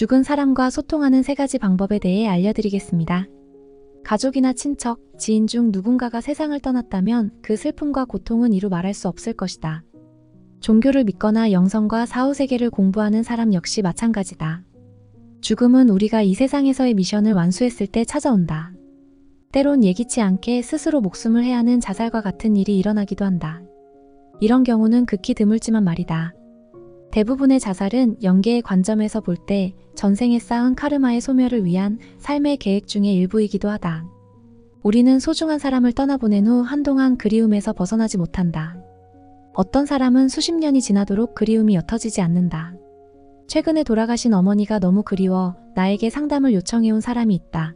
죽은 사람과 소통하는 3가지 방법에 대해 알려드리겠습니다. 가족이나 친척, 지인 중 누군가가 세상을 떠났다면 그 슬픔과 고통은 이루 말할 수 없을 것이다. 종교를 믿거나 영성과 사후세계를 공부하는 사람 역시 마찬가지다. 죽음은 우리가 이 세상에서의 미션을 완수했을 때 찾아온다. 때론 예기치 않게 스스로 목숨을 해하는 자살과 같은 일이 일어나기도 한다. 이런 경우는 극히 드물지만 말이다. 대부분의 자살은 영계의 관점에서 볼 때 전생에 쌓은 카르마의 소멸을 위한 삶의 계획 중의 일부이기도 하다. 우리는 소중한 사람을 떠나보낸 후 한동안 그리움에서 벗어나지 못한다. 어떤 사람은 수십 년이 지나도록 그리움이 옅어지지 않는다. 최근에 돌아가신 어머니가 너무 그리워 나에게 상담을 요청해온 사람이 있다.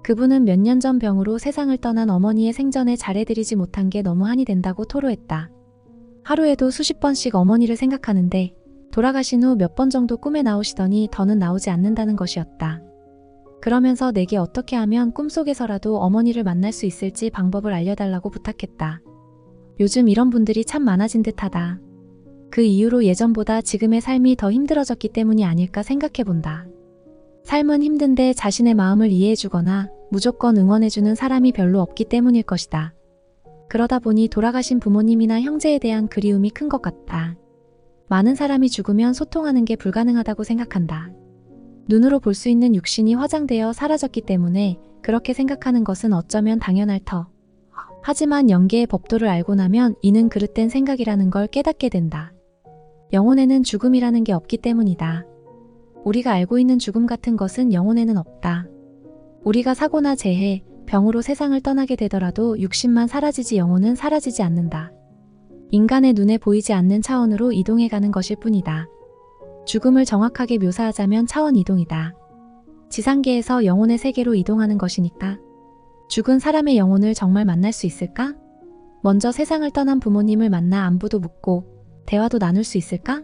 그분은 몇 년 전 병으로 세상을 떠난 어머니의 생전에 잘해드리지 못한 게 너무 한이 된다고 토로했다. 하루에도 수십 번씩 어머니를 생각하는데 돌아가신 후 몇 번 정도 꿈에 나오시더니 더는 나오지 않는다는 것이었다. 그러면서 내게 어떻게 하면 꿈속에서라도 어머니를 만날 수 있을지 방법을 알려달라고 부탁했다. 요즘 이런 분들이 참 많아진 듯하다. 그 이후로 예전보다 지금의 삶이 더 힘들어졌기 때문이 아닐까 생각해본다. 삶은 힘든데 자신의 마음을 이해해주거나 무조건 응원해주는 사람이 별로 없기 때문일 것이다. 그러다 보니 돌아가신 부모님이나 형제에 대한 그리움이 큰 것 같다. 많은 사람이 죽으면 소통하는 게 불가능하다고 생각한다. 눈으로 볼 수 있는 육신이 화장되어 사라졌기 때문에 그렇게 생각하는 것은 어쩌면 당연할 터. 하지만 영계의 법도를 알고 나면 이는 그릇된 생각이라는 걸 깨닫게 된다. 영혼에는 죽음이라는 게 없기 때문이다. 우리가 알고 있는 죽음 같은 것은 영혼에는 없다. 우리가 사고나 재해, 병으로 세상을 떠나게 되더라도 육신만 사라지지 영혼은 사라지지 않는다. 인간의 눈에 보이지 않는 차원으로 이동해가는 것일 뿐이다. 죽음을 정확하게 묘사하자면 차원 이동이다. 지상계에서 영혼의 세계로 이동하는 것이니까. 죽은 사람의 영혼을 정말 만날 수 있을까? 먼저 세상을 떠난 부모님을 만나 안부도 묻고 대화도 나눌 수 있을까?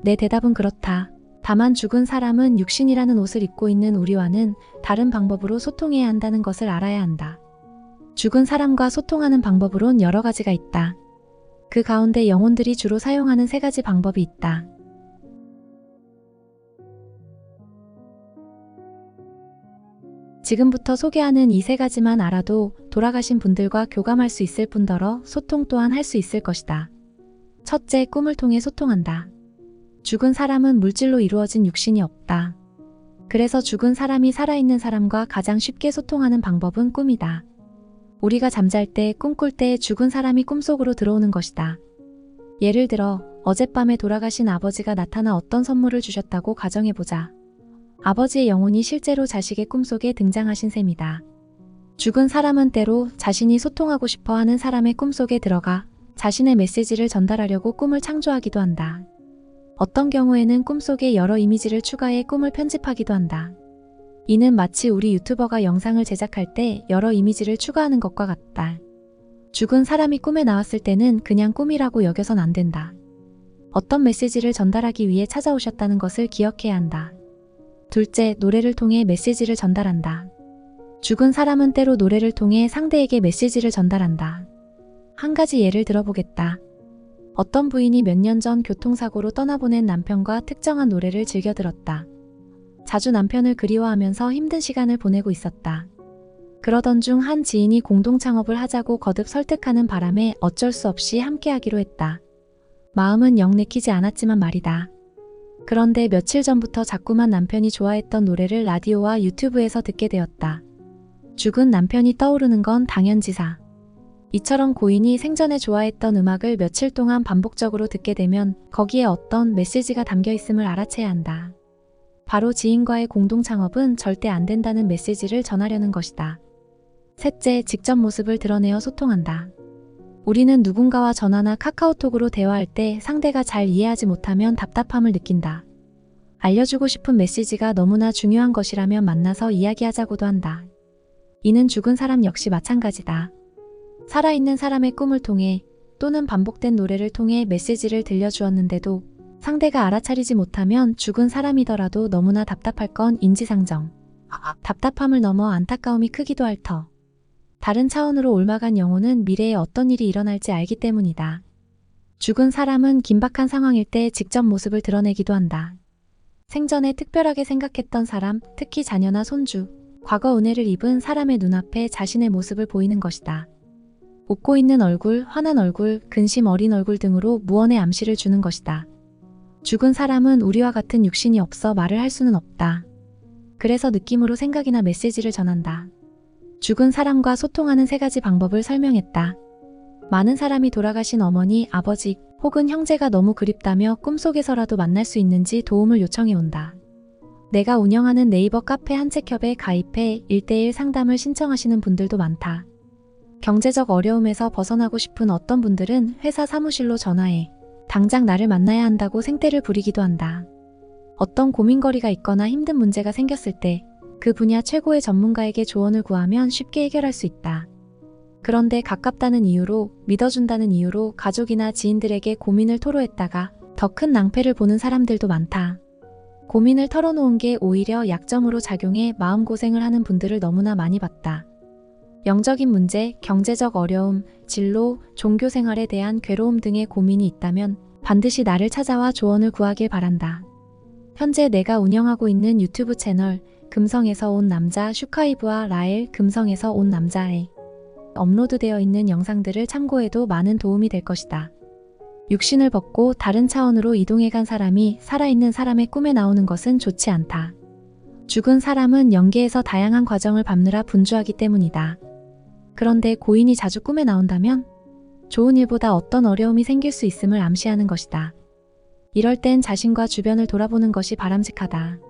내 대답은 그렇다. 다만 죽은 사람은 육신이라는 옷을 입고 있는 우리와는 다른 방법으로 소통해야 한다는 것을 알아야 한다. 죽은 사람과 소통하는 방법으론 여러 가지가 있다. 그 가운데 영혼들이 주로 사용하는 3가지 방법이 있다. 지금부터 소개하는 이 3가지만 알아도 돌아가신 분들과 교감할 수 있을 뿐더러 소통 또한 할 수 있을 것이다. 첫째, 꿈을 통해 소통한다. 죽은 사람은 물질로 이루어진 육신이 없다. 그래서 죽은 사람이 살아있는 사람과 가장 쉽게 소통하는 방법은 꿈이다. 우리가 잠잘 때, 꿈꿀 때 죽은 사람이 꿈속으로 들어오는 것이다. 예를 들어 어젯밤에 돌아가신 아버지가 나타나 어떤 선물을 주셨다고 가정해보자. 아버지의 영혼이 실제로 자식의 꿈속에 등장하신 셈이다. 죽은 사람은 때로 자신이 소통하고 싶어하는 사람의 꿈속에 들어가 자신의 메시지를 전달하려고 꿈을 창조하기도 한다. 어떤 경우에는 꿈속에 여러 이미지를 추가해 꿈을 편집하기도 한다. 이는 마치 우리 유튜버가 영상을 제작할 때 여러 이미지를 추가하는 것과 같다. 죽은 사람이 꿈에 나왔을 때는 그냥 꿈이라고 여겨선 안 된다. 어떤 메시지를 전달하기 위해 찾아오셨다는 것을 기억해야 한다. 둘째, 노래를 통해 메시지를 전달한다. 죽은 사람은 때로 노래를 통해 상대에게 메시지를 전달한다. 한 가지 예를 들어보겠다. 어떤 부인이 몇 년 전 교통사고로 떠나보낸 남편과 특정한 노래를 즐겨 들었다. 자주 남편을 그리워하면서 힘든 시간을 보내고 있었다. 그러던 중 한 지인이 공동 창업을 하자고 거듭 설득하는 바람에 어쩔 수 없이 함께하기로 했다. 마음은 영 내키지 않았지만 말이다. 그런데 며칠 전부터 자꾸만 남편이 좋아했던 노래를 라디오와 유튜브에서 듣게 되었다. 죽은 남편이 떠오르는 건 당연지사. 이처럼 고인이 생전에 좋아했던 음악을 며칠 동안 반복적으로 듣게 되면 거기에 어떤 메시지가 담겨 있음을 알아채야 한다. 바로 지인과의 공동 창업은 절대 안 된다는 메시지를 전하려는 것이다. 셋째, 직접 모습을 드러내어 소통한다. 우리는 누군가와 전화나 카카오톡으로 대화할 때 상대가 잘 이해하지 못하면 답답함을 느낀다. 알려주고 싶은 메시지가 너무나 중요한 것이라면 만나서 이야기하자고도 한다. 이는 죽은 사람 역시 마찬가지다. 살아있는 사람의 꿈을 통해 또는 반복된 노래를 통해 메시지를 들려주었는데도 상대가 알아차리지 못하면 죽은 사람이더라도 너무나 답답할 건 인지상정. 답답함을 넘어 안타까움이 크기도 할 터. 다른 차원으로 옮아간 영혼은 미래에 어떤 일이 일어날지 알기 때문이다. 죽은 사람은 긴박한 상황일 때 직접 모습을 드러내기도 한다. 생전에 특별하게 생각했던 사람, 특히 자녀나 손주, 과거 은혜를 입은 사람의 눈앞에 자신의 모습을 보이는 것이다. 웃고 있는 얼굴, 화난 얼굴, 근심 어린 얼굴 등으로 무언의 암시를 주는 것이다. 죽은 사람은 우리와 같은 육신이 없어 말을 할 수는 없다. 그래서 느낌으로 생각이나 메시지를 전한다. 죽은 사람과 소통하는 3가지 방법을 설명했다. 많은 사람이 돌아가신 어머니, 아버지 혹은 형제가 너무 그립다며 꿈속에서라도 만날 수 있는지 도움을 요청해 온다. 내가 운영하는 네이버 카페 한책협에 가입해 1:1 상담을 신청하시는 분들도 많다. 경제적 어려움에서 벗어나고 싶은 어떤 분들은 회사 사무실로 전화해 당장 나를 만나야 한다고 생떼를 부리기도 한다. 어떤 고민거리가 있거나 힘든 문제가 생겼을 때 그 분야 최고의 전문가에게 조언을 구하면 쉽게 해결할 수 있다. 그런데 가깝다는 이유로, 믿어준다는 이유로 가족이나 지인들에게 고민을 토로했다가 더 큰 낭패를 보는 사람들도 많다. 고민을 털어놓은 게 오히려 약점으로 작용해 마음고생을 하는 분들을 너무나 많이 봤다. 영적인 문제, 경제적 어려움, 진로, 종교 생활에 대한 괴로움 등의 고민이 있다면 반드시 나를 찾아와 조언을 구하길 바란다. 현재 내가 운영하고 있는 유튜브 채널 금성에서 온 남자 슈카이브와 라엘 금성에서 온 남자에 업로드되어 있는 영상들을 참고해도 많은 도움이 될 것이다. 육신을 벗고 다른 차원으로 이동해간 사람이 살아있는 사람의 꿈에 나오는 것은 좋지 않다. 죽은 사람은 영계에서 다양한 과정을 밟느라 분주하기 때문이다. 그런데 고인이 자주 꿈에 나온다면 좋은 일보다 어떤 어려움이 생길 수 있음을 암시하는 것이다. 이럴 땐 자신과 주변을 돌아보는 것이 바람직하다.